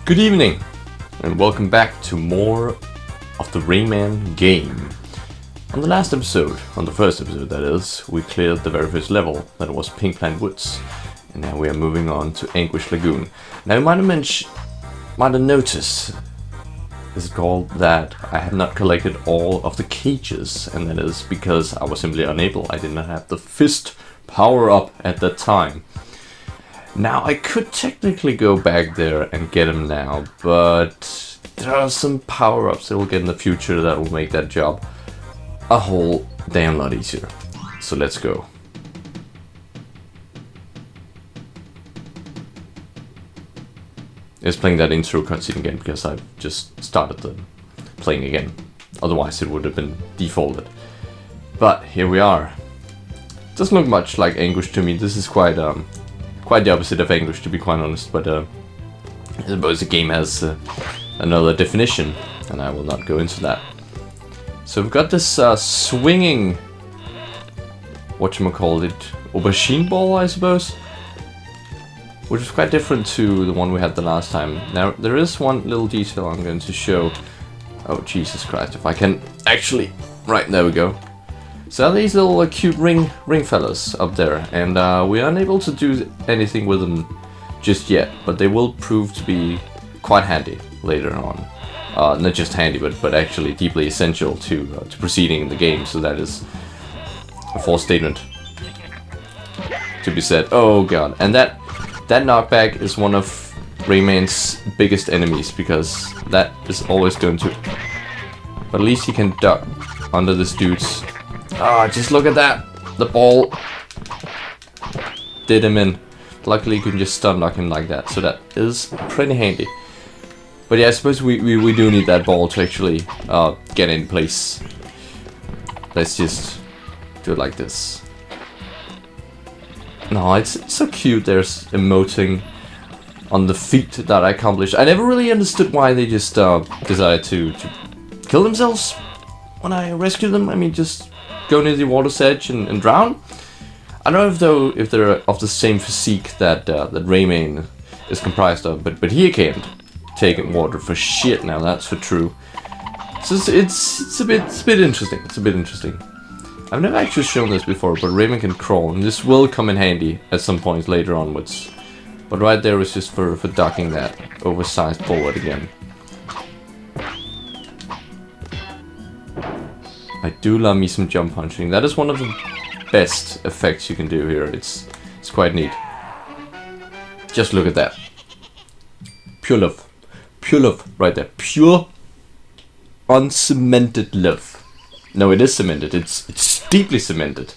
Good evening, and welcome back to more of the Rayman game. On the last episode, on the first episode that is, we cleared the very first level, that was Pink Plant Woods. And now we are moving on to Anguish Lagoon. Now you might have noticed, is it called, that I have not collected all of the cages, and that is because I was simply unable. I did not have the fist power up at that time. Now I could technically go back there and get him now, but there are some power-ups that we'll get in the future that will make that job a whole damn lot easier. So let's go. It's playing that intro cutscene again because I've just started playing again. Otherwise it would have been defaulted. But here we are. Doesn't look much like Anguish to me. This is quite the opposite of Anguish, to be quite honest. But I suppose the game has another definition, and I will not go into that. So we've got this swinging, whatchamacallit, aubergine ball, I suppose, which is quite different to the one we had the last time. Now there is one little detail I'm going to show. Oh Jesus Christ! If I can actually, right, there we go. So these little cute ring fellas up there, and we are unable to do anything with them just yet, but they will prove to be quite handy later on. Not just handy, but actually deeply essential to proceeding in the game. So that is a false statement to be said. Oh god! And that knockback is one of Rayman's biggest enemies, because that is always going to. But at least he can duck under this dude's. Ah, just look at that! The ball did him in. Luckily you can just stun lock him like that, so that is pretty handy. But yeah, I suppose we do need that ball to actually get in place. Let's just do it like this. No, it's so cute. There's emoting on the feat that I accomplished. I never really understood why they just decided to kill themselves when I rescued them. I mean, just go near the water's edge and drown. I don't know if they're of the same physique that Rayman is comprised of, but he can't take water for shit now. That's for true. So it's a bit interesting. It's a bit interesting. I've never actually shown this before, but Rayman can crawl, and this will come in handy at some point later onwards. But right there is just for ducking that oversized bullet again. I do love me some jump punching. That is one of the best effects you can do here. It's quite neat. Just look at that. Pure love. Pure love right there. Pure uncemented love. No, it is cemented. It's deeply cemented.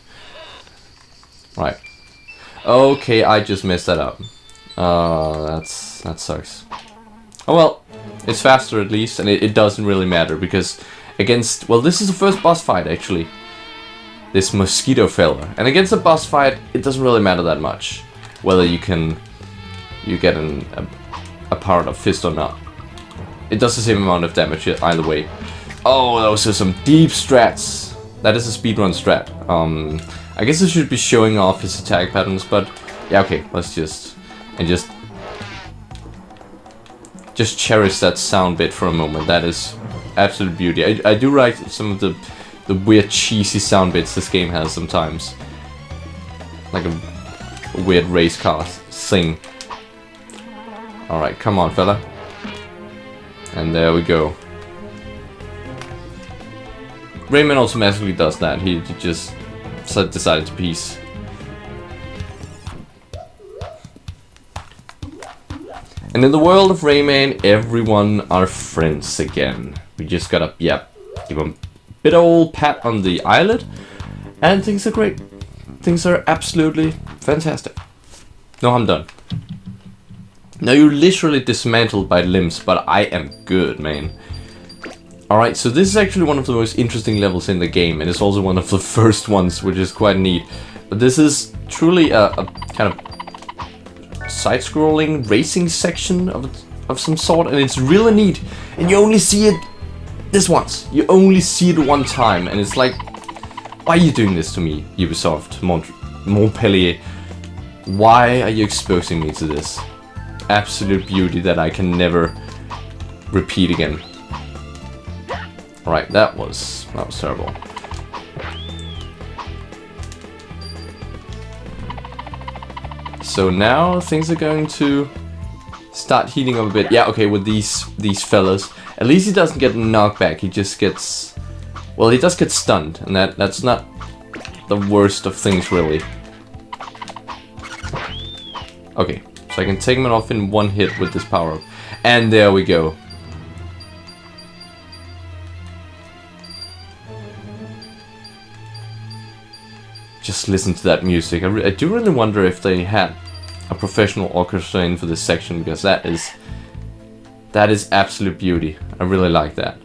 Right. Okay, I just messed that up. That sucks. Oh well, it's faster at least, and it doesn't really matter because against, well, this is the first boss fight actually. This mosquito fella, and against a boss fight, it doesn't really matter that much whether you get a powered up fist or not. It does the same amount of damage either way. Oh, those are some deep strats. That is a speedrun strat. I guess I should be showing off his attack patterns, but yeah, okay, let's just cherish that sound bit for a moment. That is absolute beauty. I do like some of the weird cheesy sound bits this game has sometimes. Like a weird race car thing. Alright, come on fella. And there we go. Rayman automatically does that. He just decided to piece. And in the world of Rayman, everyone are friends again. We just gotta, give him a bit of old pat on the eyelid, and things are great. Things are absolutely fantastic. No, I'm done. Now you're literally dismantled by limbs, but I am good, man. Alright, so this is actually one of the most interesting levels in the game, and it's also one of the first ones, which is quite neat. But this is truly a kind of side-scrolling racing section of some sort, and it's really neat. And you only see it this once. You only see it one time, and it's like, why are you doing this to me, Ubisoft, Montpellier? Why are you exposing me to this? absolute beauty that I can never repeat again. Alright, that was terrible. So now things are going to start heating up a bit. Yeah, okay, with these fellas. At least he doesn't get knocked back. He just gets... Well, he does get stunned, and that's not the worst of things, really. Okay, so I can take him off in one hit with this power-up. And there we go. Just listen to that music. I do really wonder if they had a professional orchestra in for this section, because that is absolute beauty. I really like that.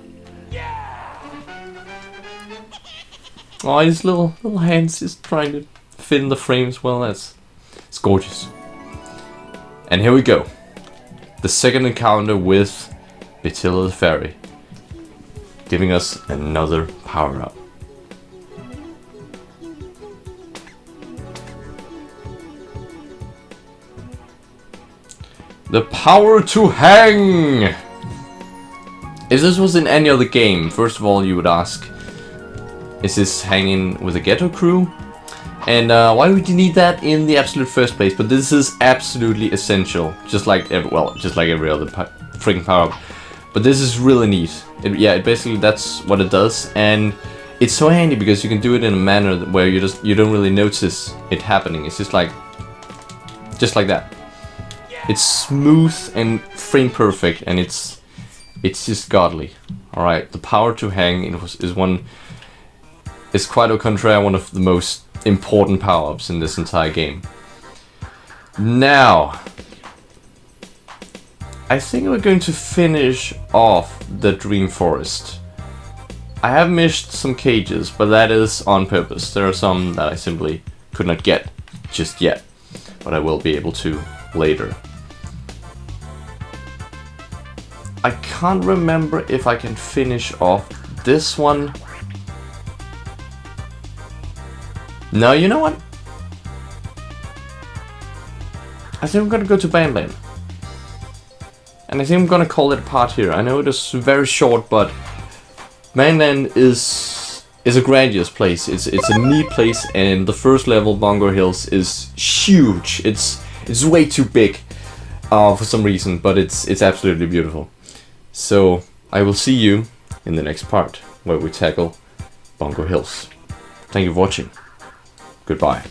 Oh, his little hands just trying to fit in the frames. Well, it's gorgeous. And here we go. The second encounter with Attila the Fairy, giving us another power-up. The power to hang! If this was in any other game, first of all you would ask, is this hanging with a ghetto crew? And why would you need that in the absolute first place? But this is absolutely essential, just like every other freaking power-up. But this is really neat. Yeah, basically that's what it does, and it's so handy because you can do it in a manner where you don't really notice it happening. It's just like that. It's smooth and frame perfect, and it's just godly. All right, the power to hang is quite au contraire one of the most important power-ups in this entire game. Now, I think we're going to finish off the Dream Forest. I have missed some cages, but that is on purpose. There are some that I simply could not get just yet, but I will be able to later. I can't remember if I can finish off this one. No, you know what? I think I'm gonna go to Bandland. And I think I'm gonna call it a part here. I know it is very short, but Bandland is a grandiose place. It's a neat place, and the first level, Bongo Hills, is huge. It's way too big for some reason, but it's absolutely beautiful. So I will see you in the next part, where we tackle Bongo Hills. Thank you for watching. Goodbye.